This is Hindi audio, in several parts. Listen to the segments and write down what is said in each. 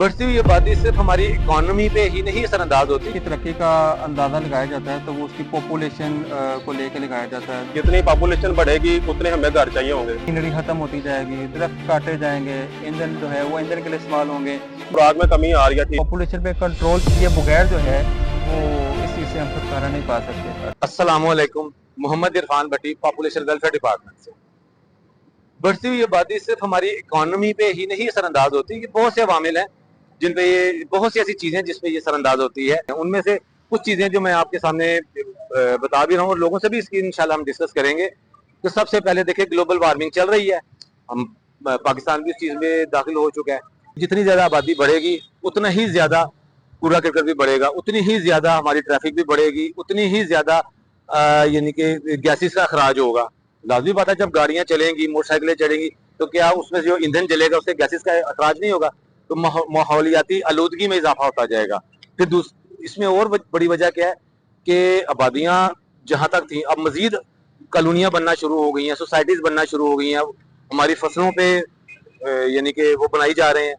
बढ़ती हुई आबादी सिर्फ हमारी इकोनॉमी पे ही नहीं असरअंदाज होती। की तरक्की का अंदाजा लगाया जाता है तो वो उसकी पॉपुलेशन को लेकर लगाया जाता है। जितनी पॉपुलेशन बढ़ेगी उतने हमें घर चाहिए होंगे। ग्रीनरी खत्म होती जाएगी, दरख्त काटे जाएंगे, ईंधन जो है वो ईंधन के लिए इस्तेमाल होंगे। खुराक में कमी आ रही है। पॉपुलेशन पे कंट्रोल किए बगैर जो है वो इस चीज से हम छुटकारा नहीं पा सकते। अस्सलामुअलैकुम, मोहम्मद इरफान भट्टी, पॉपुलेशन वेलफेयर डिपार्टमेंट से। बढ़ती हुई आबादी सिर्फ हमारी इकोनॉमी पे ही नहीं असरअंदाज होती। बहुत से अवामिल हैं जिन पे ये, बहुत सी ऐसी चीजें जिस पे ये असरअंदाज होती है। उनमें से कुछ चीजें जो मैं आपके सामने बता भी रहा हूँ और लोगों से भी इसकी इंशाल्लाह हम डिस्कस करेंगे। तो सबसे पहले देखिए, ग्लोबल वार्मिंग चल रही है, हम पाकिस्तान भी इस चीज में दाखिल हो चुका है। जितनी ज्यादा आबादी बढ़ेगी उतना ही ज्यादा कूड़ा करकट भी बढ़ेगा, उतनी ही ज्यादा हमारी ट्रैफिक भी बढ़ेगी, उतनी ही ज्यादा यानी कि गैसेस का अखराज होगा। लाजमी बात है, जब गाड़ियां चलेंगी, मोटरसाइकिलें चलेंगी, तो क्या उसमें जो ईंधन जलेगा उससे गैसेस का अखराज नहीं होगा? तो माहौलियाती आलूदगी में इजाफा होता जाएगा। फिर इसमें और बड़ी वजह क्या है कि आबादियां जहां तक थी, अब मजीद कॉलोनियां बनना शुरू हो गई हैं, सोसाइटीज बनना शुरू हो गई हैं। हमारी फसलों पे यानी कि वो बनाई जा रहे हैं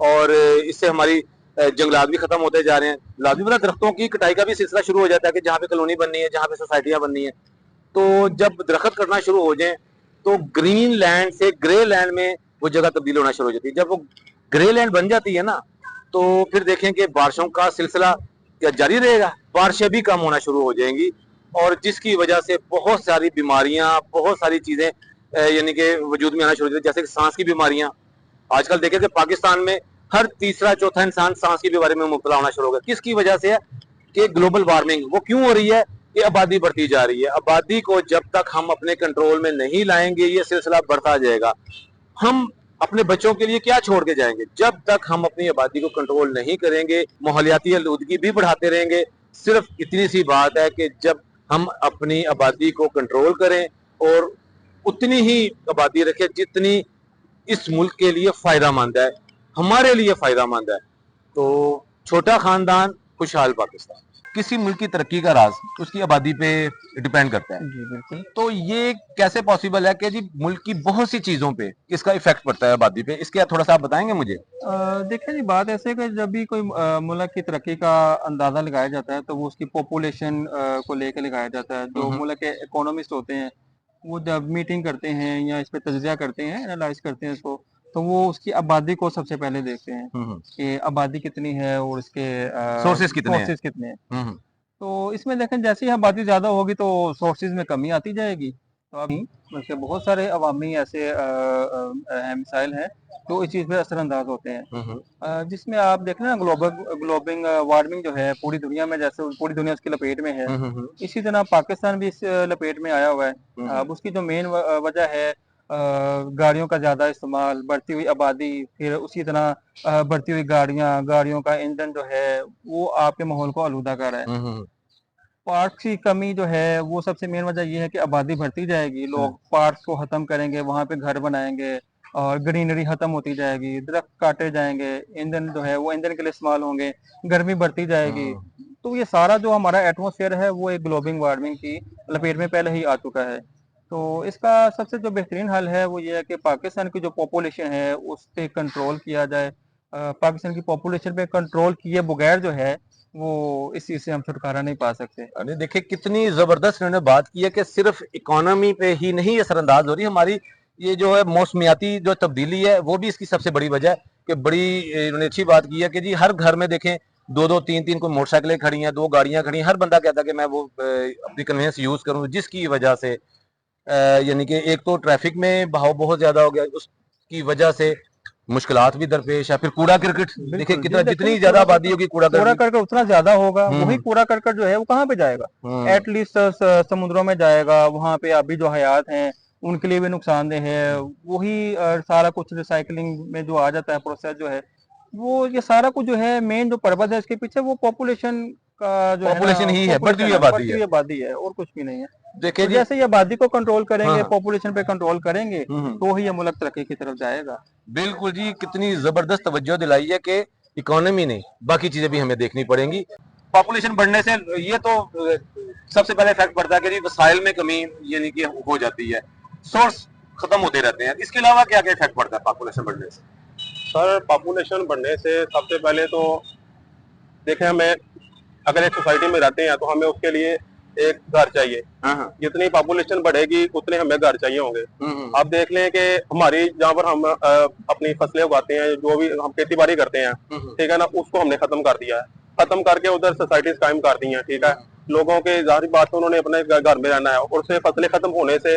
और इससे हमारी जंगलात भी खत्म होते जा रहे हैं। लाजमी बात, दरख्तों की कटाई का भी सिलसिला शुरू हो जाता है कि जहाँ पे कॉलोनी बननी है, जहाँ पे सोसाइटियां बननी है। तो जब दरख्त कटना शुरू हो जाए तो ग्रीन लैंड से ग्रे लैंड में वो जगह तब्दील होना शुरू हो जाती है। जब वो ग्रे लैंड बन जाती है ना, तो फिर देखें कि बारिशों का सिलसिला क्या जारी रहेगा, बारिशें भी कम होना शुरू हो जाएंगी और जिसकी वजह से बहुत सारी बीमारियां, बहुत सारी चीजें यानी कि वजूद में आना शुरू हो जाती है। जैसे सांस की बीमारियां, आजकल देखें कि पाकिस्तान में हर तीसरा चौथा इंसान सांस की बीमारी में मुब्तला होना शुरू हो गया। किसकी वजह से है? कि ग्लोबल वार्मिंग वो क्यों हो रही है? ये आबादी बढ़ती जा रही है। आबादी को जब तक हम अपने कंट्रोल में नहीं लाएंगे ये सिलसिला बढ़ता जाएगा। हम अपने बच्चों के लिए क्या छोड़ के जाएंगे? जब तक हम अपनी आबादी को कंट्रोल नहीं करेंगे, माहौलियाती आलूदगी भी बढ़ाते रहेंगे। सिर्फ इतनी सी बात है कि जब हम अपनी आबादी को कंट्रोल करें और उतनी ही आबादी रखें जितनी इस मुल्क के लिए फायदामंद है, हमारे लिए फायदामंद है। तो छोटा खानदान, खुशहाल पाकिस्तान। किसी मुल्क की तरक्की का राज उसकी आबादी पे डिपेंड करता है। जी बिल्कुल। तो ये कैसे पॉसिबल है कि जी मुल्क की बहुत सी चीजों पे इसका इफेक्ट पड़ता है आबादी पे? इसके थोड़ा सा आप बताएंगे मुझे। देखिए जी, बात ऐसे है कि जब भी कोई मुल्क की तरक्की का अंदाजा लगाया जाता है तो वो उसकी पॉपुलेशन को लेकर लगाया जाता है। जो मुल्क के इकोनॉमिस्ट होते हैं वो जब मीटिंग करते हैं या इस पे तज्जिया करते हैं, एनालाइज करते हैं इसको, तो वो उसकी आबादी को सबसे पहले देखते हैं कि आबादी कितनी है और इसके सोर्सेज कितने हैं? सोर्सेज कितने हैं। तो इसमें देखें, जैसे ही आबादी ज़्यादा होगी तो सोर्सेज में कमी आती जाएगी। तो अभी वैसे बहुत सारे अवामी ऐसे मिसाइल हैं जो इस चीज़ पे असरअंदाज होते हैं। जिसमें आप देखें ना, ग्लोबिंग वार्मिंग जो है पूरी दुनिया में, जैसे पूरी दुनिया उसकी लपेट में है, इसी तरह पाकिस्तान भी इस लपेट में आया हुआ है। अब उसकी जो मेन वजह है गाड़ियों का ज़्यादा इस्तेमाल, बढ़ती हुई आबादी, फिर उसी तरह बढ़ती हुई गाड़ियों का ईंधन जो है वो आपके माहौल को आलूदा कर रहा है। पार्ट्स की कमी जो है वो सबसे मेन वजह ये है कि आबादी बढ़ती जाएगी, लोग पार्ट्स को खत्म करेंगे, वहां पे घर बनाएंगे और ग्रीनरी खत्म होती जाएगी, दरख्त काटे जाएंगे, ईंधन जो है वो ईंधन के लिए इस्तेमाल होंगे, गर्मी बढ़ती जाएगी। तो ये सारा जो हमारा एटमॉस्फेयर है वो एक ग्लोबल वार्मिंग की लपेट में पहले ही आ चुका है। तो इसका सबसे जो बेहतरीन हल है वो ये है कि पाकिस्तान की जो पॉपुलेशन है उस पर कंट्रोल किया जाए। पाकिस्तान की पॉपुलेशन पे कंट्रोल किए बगैर जो है वो इस चीज से हम छुटकारा नहीं पा सकते। अरे देखिए, कितनी जबरदस्त इन्होंने बात की है कि सिर्फ इकोनॉमी पे ही नहीं असरअंदाज हो रही हमारी, ये जो है मौसमियाती जो तब्दीली है वो भी इसकी सबसे बड़ी वजह है। कि बड़ी इन्होंने अच्छी बात की है कि जी हर घर में देखें दो दो तीन तीन कोई मोटरसाइकिलें खड़ी हैं, दो गाड़ियां खड़ी हैं, हर बंदा कहता है कि मैं वो अपनी कन्वेंस यूज करूं, जिसकी वजह से यानी कि एक तो ट्रैफिक में बहाव बहुत ज्यादा हो गया, उसकी वजह से मुश्किलात भी दरपेश है। फिर कूड़ा करकट देखिए कितना, जितनी ज्यादा आबादी होगी कूड़ा करकट उतना ज्यादा होगा, वही कूड़ा करकट जो है वो कहाँ पे जाएगा? एटलीस्ट समुद्रों में जाएगा, वहां पे अभी जो हयात हैं उनके लिए भी नुकसानदेह है। वही सारा कुछ रिसाइकलिंग में जो आ जाता है प्रोसेस जो है वो, ये सारा कुछ जो है मेन जो पर्पज है इसके पीछे वो पॉपुलेशन का जो पॉपुलेशन ही है, बढ़ती हुई आबादी है और कुछ भी नहीं है। देखिए तो जैसे ये आबादी को कंट्रोल करेंगे, हाँ। पॉपुलेशन पे कंट्रोल करेंगे तो ही ये मुल्क तरक्की की तरफ जाएगा। बिल्कुल जी, कितनी जबरदस्त तवज्जो दिलाई है कि इकोनॉमी नहीं, बाकी चीजें भी हमें देखनी पड़ेंगी। पॉपुलेशन बढ़ने से ये तो सबसे पहले इफेक्ट पड़ता है कि जी वसाइल में कमी यानी कि हो जाती है, सोर्स खत्म होते रहते हैं। इसके अलावा क्या क्या इफेक्ट पड़ता है पॉपुलेशन बढ़ने से? सर पॉपुलेशन बढ़ने से सबसे पहले तो देखें, हमें अगर एक सोसाइटी में रहते हैं तो हमें उसके लिए एक घर चाहिए। हाँ। जितनी पॉपुलेशन बढ़ेगी उतने हमें घर चाहिए होंगे। आप देख लें कि हमारी जहाँ पर हम अपनी फसलें उगाते हैं, जो भी हम खेती बाड़ी करते हैं, ठीक है ना, उसको हमने खत्म कर दिया है। खत्म करके उधर सोसाइटीज कायम कर दी हैं, ठीक है। लोगों के जाहिर बात है उन्होंने अपने घर में रहना है, और उससे फसलें खत्म होने से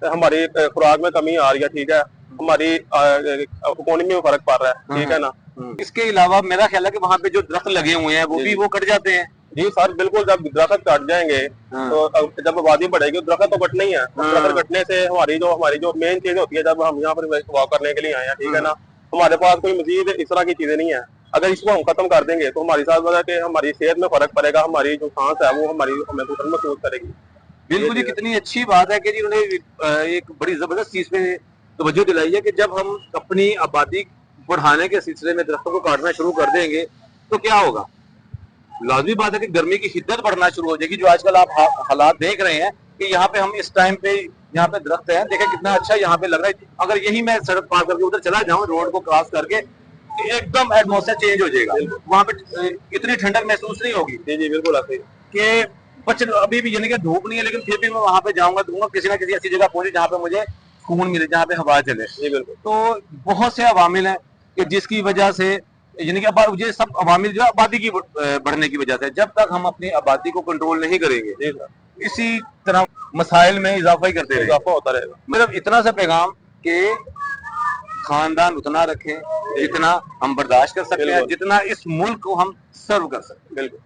हमारी खुराक में कमी आ रही है, ठीक है। हमारी इकोनॉमी में फर्क पड़ रहा है, ठीक है ना। इसके अलावा मेरा ख्याल है कि वहाँ पे जो दरख्त लगे हुए हैं वो कट जाते हैं। जी सर, बिल्कुल। जब दरख्त कट जाएंगे तो जब आबादी बढ़ेगी, दरख्त तो कटने ही है। दरख्त कटने से हमारी जो मेन चीज होती है, जब हम यहाँ पर वॉक करने के लिए आए हैं, ठीक है ना, हमारे पास कोई मजीद इस तरह की चीजें नहीं है। अगर इसको हम खत्म कर देंगे तो हमारी साथ वजह के हमारी सेहत में फर्क पड़ेगा, हमारी जो सांस है वो हमें घुटन महसूस करेगी। बिल्कुल, ये कितनी अच्छी बात है कि जी उन्होंने एक बड़ी जबरदस्त चीज पे तवज्जो दिलाई है कि जब हम अपनी आबादी बढ़ाने के सिलसिले में दरख्तों को काटना शुरू कर देंगे तो क्या होगा। लाजमी बात है कि गर्मी की शिद्दत बढ़ना शुरू हो जाएगी। जो आजकल आप हालात देख रहे हैं कि यहाँ पे हम इस टाइम पे यहाँ पे दरख्त है, देखें कितना अच्छा यहाँ पे लग रहा है। अगर यही मैं सड़क पार करके उधर चला जाऊँ, रोड को क्रॉस करके, एकदम एटमॉस्फेयर चेंज हो जाएगा। वहाँ पे इतनी ठंडक महसूस नहीं होगी। जी जी, बिल्कुल ऐसे कि अभी भी यानी कि धूप नहीं है, लेकिन फिर भी मैं वहां पे जाऊंगा, दूंगा किसी ना किसी ऐसी जगह पहुंचे जहाँ पे मुझे सुकून मिले, जहाँ पे हवा चले। जी बिल्कुल। तो बहुत से अवामिल हैं कि जिसकी वजह से यानी कि ये सब अवामिल जो आबादी की बढ़ने की वजह से, जब तक हम अपनी आबादी को कंट्रोल नहीं करेंगे इसी तरह मसाइल में इजाफा ही करते रहेंगे, इजाफा होता रहेगा। मतलब इतना सा पैगाम कि खानदान उतना रखें जितना हम बर्दाश्त कर सकते हैं, जितना इस मुल्क को हम सर्व कर सकते हैं। बिल्कुल।